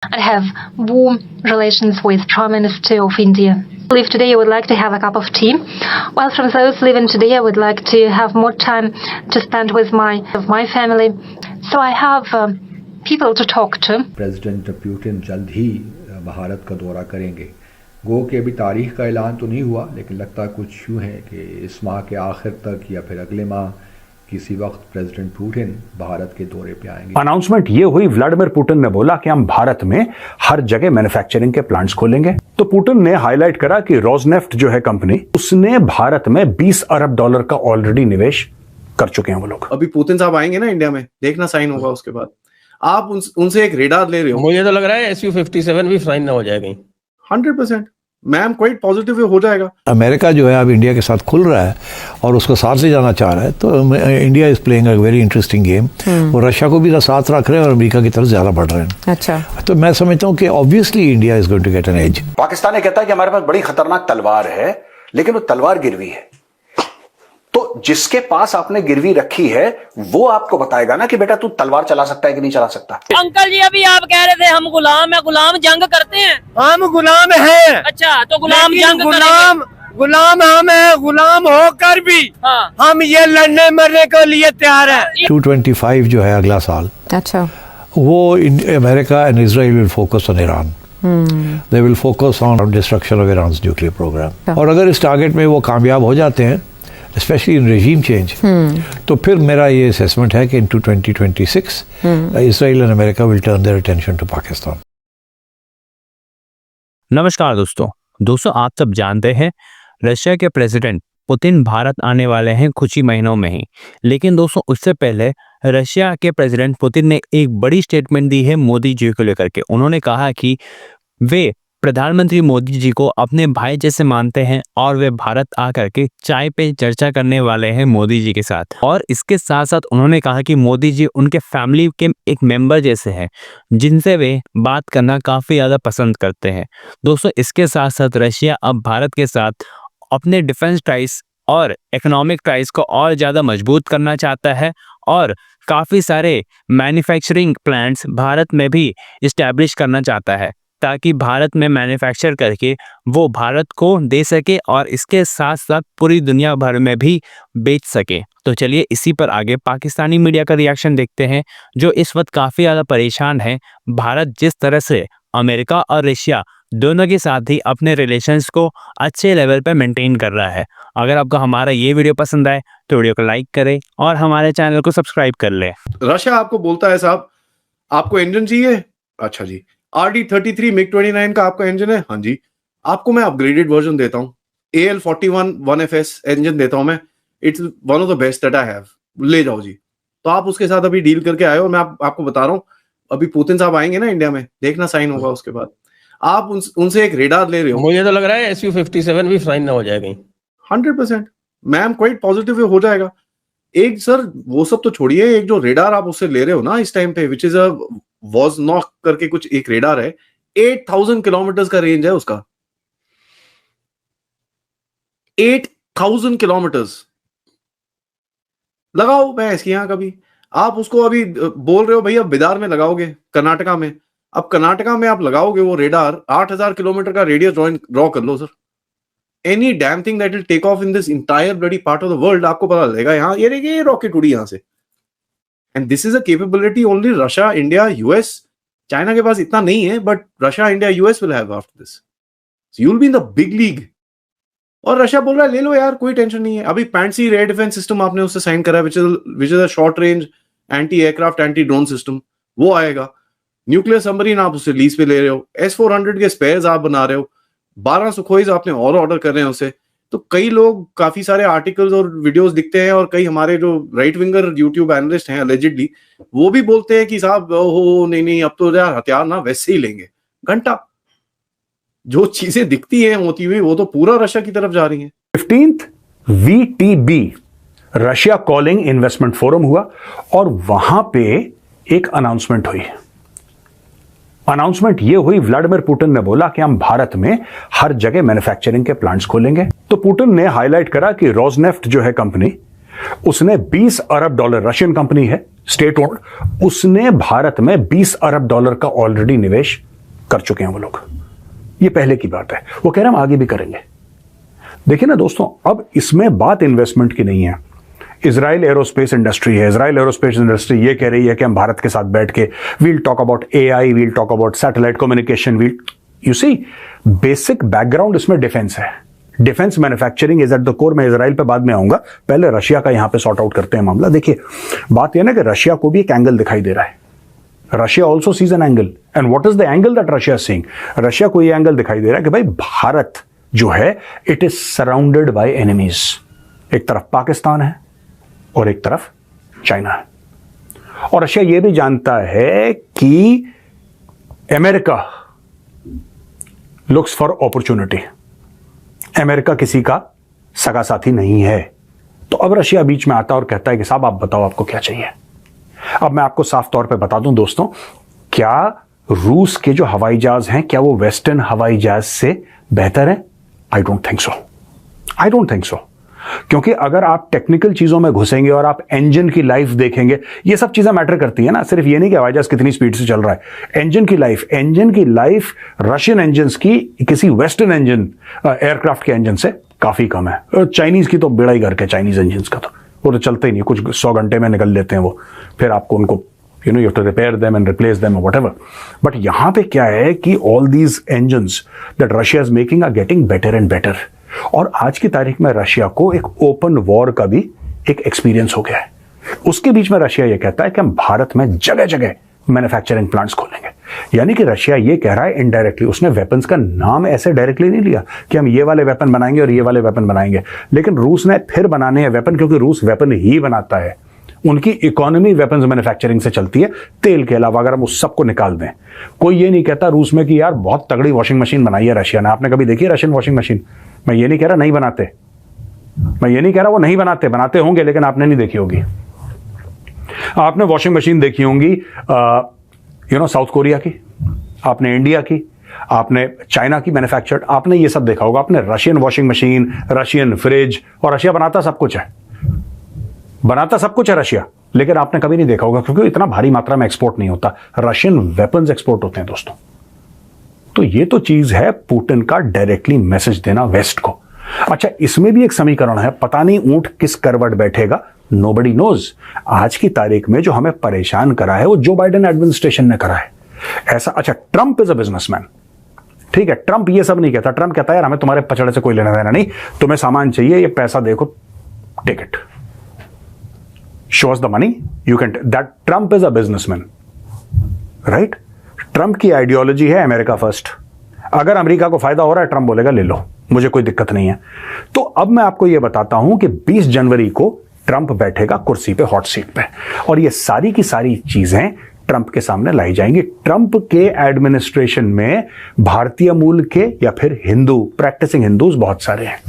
and have warm relations with Prime Minister of India. If today I would like to have a cup of tea, while from those living today I would like to have more time to spend with my family. So I have people to talk to. President Putin जल्द ही भारत का दौरा करेंगे। गो के अभी तारीख का ऐलान तो नहीं हुआ, लेकिन लगता कुछ यूँ है कि इस माह के आखिर तक या फिर अगले माह किसी वक्त प्रेसिडेंट पुतिन भारत के दौरे पे आएंगे। अनाउंसमेंट ये हुई, व्लादिमीर पुतिन ने बोला कि हम भारत में हर जगह मैन्युफैक्चरिंग के प्लांट्स खोलेंगे। तो पुतिन ने हाईलाइट करा कि रोजनेफ्ट जो है कंपनी, उसने भारत में $20 अरब का ऑलरेडी निवेश कर चुके हैं वो लोग। अभी पुतिन साहब आएंगे ना इंडिया में, देखना साइन होगा उसके बाद। आप उनसे एक रेडार ले रहे हो। मुझे तो लग रहा है SU-57 भी साइन ना हो जाएगा 100%। मैम क्वाइट पॉजिटिव हो जाएगा। अमेरिका जो है अब इंडिया के साथ खुल रहा है और उसको साथ ले जाना चाह रहा है, तो India is playing a very interesting game. वो रशिया को भी साथ रख रहे हैं और अमेरिका की तरफ ज्यादा बढ़ रहे हैं। अच्छा, तो मैं समझता हूँ कि obviously India is going to get an edge. Pakistan ये कहता है कि हमारे पास बड़ी खतरनाक तलवार है, लेकिन वो तलवार गिरवी है। तो जिसके पास आपने गिरवी रखी है वो आपको बताएगा ना कि बेटा तू तलवार चला सकता है कि नहीं चला सकता। अंकल जी अभी आप कह रहे थे हम गुलाम है, गुलाम जंग करते हैं। हम गुलाम हैं। अच्छा, तो गुलाम जंग गुलाम हम है, गुलाम होकर भी हम ये लड़ने मरने के लिए तैयार है। 225 जो है अगला साल, अच्छा, वो America and Israel will focus on Iran. They will focus on destruction of Iran's nuclear program. और अगर इस टारगेट में वो कामयाब हो जाते हैं, स्पेशली इन रेजीम चेंज, तो फिर मेरा ये असेसमेंट है कि in 2026 Israel and America will turn their attention to Pakistan. नमस्कार दोस्तों, आप सब जानते हैं रशिया के प्रेसिडेंट पुतिन भारत आने वाले हैं कुछ ही महीनों में ही। लेकिन दोस्तों उससे पहले रशिया के प्रेसिडेंट पुतिन ने एक बड़ी स्टेटमेंट दी है मोदी जी को लेकर के। उन्होंने कहा कि वे प्रधानमंत्री मोदी जी को अपने भाई जैसे मानते हैं और वे भारत आकर के चाय पे चर्चा करने वाले हैं मोदी जी के साथ। और इसके साथ साथ उन्होंने कहा कि मोदी जी उनके फैमिली के एक मेंबर जैसे हैं, जिनसे वे बात करना काफ़ी ज़्यादा पसंद करते हैं। दोस्तों इसके साथ साथ रशिया अब भारत के साथ अपने डिफेंस टाइज और इकोनॉमिक टाइज को और ज़्यादा मजबूत करना चाहता है और काफ़ी सारे मैन्युफैक्चरिंग प्लांट्स भारत में भी इस्टेब्लिश करना चाहता है, ताकि भारत में मैन्युफैक्चर करके वो भारत को दे सके और इसके साथ साथ पूरी दुनिया भर में भी बेच सके। तो चलिए इसी पर आगे पाकिस्तानी मीडिया का रिएक्शन देखते हैं, जो इस वक्त काफ़ी ज़्यादा परेशान है। भारत जिस तरह से अमेरिका और रशिया दोनों के साथ ही अपने रिलेशंस को अच्छे लेवल पर मेंटेन कर रहा है। अगर आपको हमारा ये वीडियो पसंद आए तो वीडियो को लाइक करें और हमारे चैनल को सब्सक्राइब कर लें। रशिया आपको बोलता है साहब आपको इंजन चाहिए, अच्छा जी RD-33 MiG-29 का आपका इंजन है, हाँ जी आपको मैं अपग्रेडेड वर्जन देता हूँ, AL-41 1FS इंजन देता हूँ मैं, it's one of the best that I have, ले जाओ जी। तो आप उसके साथ अभी डील करके आए हो। मैं आपको बता रहा हूँ अभी पुतिन साहब आएंगे ना इंडिया में, देखना साइन होगा उसके बाद। आप उनसे एक रेडार ले रहे हो। मुझे तो लग रहा है SU-57 भी साइन ना हो जाएगा 100%। मैम क्वाइट पॉजिटिव हो जाएगा। एक सर वो सब तो छोड़िए, एक जो रेडार आप उससे ले रहे हो ना इस टाइम पे, विच इज अ वॉज़नॉक करके कुछ एक रेडार है, 8000 किलोमीटर का रेंज है उसका, 8000 किलोमीटर। लगाओ मैं इसके यहाँ कभी, आप उसको अभी बोल रहे हो भैया बिदार में लगाओगे कर्नाटका में, अब कर्नाटका में आप लगाओगे वो रेडार, 8000 किलोमीटर का रेडियस ड्रॉ कर लो sir. Any damn thing that will take off in this entire bloody part of the world आपको पता लगेगा। यहाँ ये देखिए ये रॉकेट उड़ी यहाँ से, and this is a capability only Russia, India, US, China के पास इतना नहीं है, but Russia, India, US will have after this, so you will be in the big league. और रशिया बोल रहा है ले लो यार कोई टेंशन नहीं है। अभी पैंसी एयर डिफेंस सिस्टम आपने उससे साइन करा है, which is a short range anti aircraft anti drone system, वो आएगा। न्यूक्लियर सबमरीन आप उससे लीज पे ले रहे हो, S-400 के स्पेयर्स आप बना रहे हो, 12 सुखोईज आपने और ऑर्डर कर रहे हैं उसे। तो कई लोग, काफी सारे आर्टिकल्स और वीडियोस दिखते हैं, और कई हमारे जो राइट विंगर यूट्यूब एनालिस्ट हैं अलेजिडली, वो भी बोलते हैं कि साहब हो नहीं अब तो यार हथियार ना वैसे ही लेंगे। घंटा जो चीजें दिखती हैं होती हुई, वो तो पूरा रशिया की तरफ जा रही हैं। 15th VTB Russia calling investment forum हुआ और वहां पे एक अनाउंसमेंट हुई। अनाउंसमेंट ये हुई, व्लादिमीर पुतिन ने बोला कि हम भारत में हर जगह मैन्युफैक्चरिंग के प्लांट्स खोलेंगे। तो पुतिन ने हाईलाइट करा कि रोजनेफ्ट जो है कंपनी, उसने $20 अरब, रशियन कंपनी है, स्टेट ओन्ड, उसने भारत में $20 अरब का ऑलरेडी निवेश कर चुके हैं वो लोग, ये पहले की बात है। वो कह रहे हैं हम आगे भी करेंगे। देखिए ना दोस्तों, अब इसमें बात इन्वेस्टमेंट की नहीं है। इजराइल एरोस्पेस इंडस्ट्री है, इजराइल एरोस्पेस इंडस्ट्री ये कह रही है कि हम भारत के साथ बैठ के we'll talk about AI, we'll talk about satellite communication, we'll, you see basic background इसमें डिफेंस है। Defence manufacturing is at the core. मैं इजराइल पे बाद में आऊंगा, पहले रशिया का यहां पे सॉर्ट आउट करते हैं मामला। देखिए बात यह ना कि रशिया को भी एक एंगल दिखाई दे रहा है। Russia also sees an angle, and what is the angle that Russia is seeing? Russia को यह एंगल दिखाई दे रहा है कि भाई भारत जो है it is surrounded by enemies. एक तरफ पाकिस्तान है और एक तरफ चाइना है, और रशिया यह भी जानता है कि America looks for opportunity. America किसी का सगा साथी नहीं है। तो अब रशिया बीच में आता है और कहता है कि साहब आप बताओ आपको क्या चाहिए। अब मैं आपको साफ तौर पे बता दूं दोस्तों, क्या रूस के जो हवाई जहाज हैं क्या वो वेस्टर्न हवाई जहाज से बेहतर है? I don't think so, I don't think so. क्योंकि अगर आप टेक्निकल चीजों में घुसेंगे और आप इंजन की लाइफ देखेंगे, ये सब चीजें मैटर करती है ना, सिर्फ ये नहीं कि हवाई जहाज कितनी स्पीड से चल रहा है। इंजन की लाइफ रशियन इंजन की किसी वेस्टर्न इंजन एयरक्राफ्ट के इंजन से काफी कम है। चाइनीज की तो बेड़ा ही गर्क है, चाइनीज इंजन का तो वो तो चलते ही नहीं, कुछ 100 घंटे में निकल लेते हैं वो, फिर आपको उनको you have to repair them and replace them और व्हाटएवर। बट यहां पे क्या है कि all these engines that Russia is making are getting better and better. और आज की तारीख में रशिया को एक ओपन वॉर का भी एक एक्सपीरियंस हो गया है। उसके बीच में रशिया यह कहता है कि हम भारत में जगह जगह मैन्युफैक्चरिंग प्लांट्स खोलेंगे। यानी कि रशिया ये कह रहा है इनडायरेक्टली, उसने वेपन्स का नाम ऐसे डायरेक्टली नहीं लिया कि हम ये वाले वेपन बनाएंगे और ये वाले वेपन बनाएंगे, लेकिन रूस ने फिर बनाने हैं वेपन, क्योंकि रूस वेपन ही बनाता है। उनकी इकोनॉमी वेपन्स मैन्युफैक्चरिंग से चलती है, तेल के अलावा। अगर हम उस सबको निकाल दें, कोई ये नहीं कहता रूस में कि यार बहुत तगड़ी वॉशिंग मशीन बनाई है रशिया ने। आपने कभी देखी है रशियन वॉशिंग मशीन? मैं ये नहीं कह रहा नहीं बनाते, मैं ये नहीं कह रहा वो नहीं बनाते, बनाते होंगे, लेकिन आपने नहीं देखी होगी। आपने वॉशिंग मशीन देखी होंगी साउथ कोरिया की, आपने इंडिया की, आपने चाइना की मैन्युफैक्चर्ड, आपने ये सब देखा होगा। आपने Russian washing machine, Russian fridge, और रशिया बनाता सब कुछ है, बनाता सब कुछ है रशिया, लेकिन आपने कभी नहीं देखा होगा क्योंकि इतना भारी मात्रा में एक्सपोर्ट नहीं होता। रशियन वेपन्स एक्सपोर्ट होते हैं दोस्तों। तो ये तो चीज है पुतिन का डायरेक्टली मैसेज देना वेस्ट को। अच्छा, इसमें भी एक समीकरण है, पता नहीं ऊंट किस करवट बैठेगा, नोबडी नोज। आज की तारीख में जो हमें परेशान करा है वो जो बाइडेन एडमिनिस्ट्रेशन ने करा है ऐसा। अच्छा, ट्रंप इज अ बिजनेसमैन, ठीक है, ट्रंप ये सब नहीं कहता। ट्रंप कहता है यार हमें तुम्हारे पचड़े से कोई लेना देना नहीं, तुम्हें सामान चाहिए, ये पैसा देखो, take it, show us the money, you can. That Trump is a businessman, right? Trump की आइडियोलॉजी है अमेरिका फर्स्ट। अगर अमेरिका को फायदा हो रहा है, ट्रंप बोलेगा ले लो, मुझे कोई दिक्कत नहीं है। तो अब मैं आपको यह बताता हूं कि 20 जनवरी को ट्रंप बैठेगा कुर्सी पे, हॉट सीट पे, और ये सारी की सारी चीजें ट्रंप के सामने लाई जाएंगी। ट्रंप के एडमिनिस्ट्रेशन में भारतीय मूल के या फिर हिंदू, प्रैक्टिसिंग हिंदूज बहुत सारे हैं।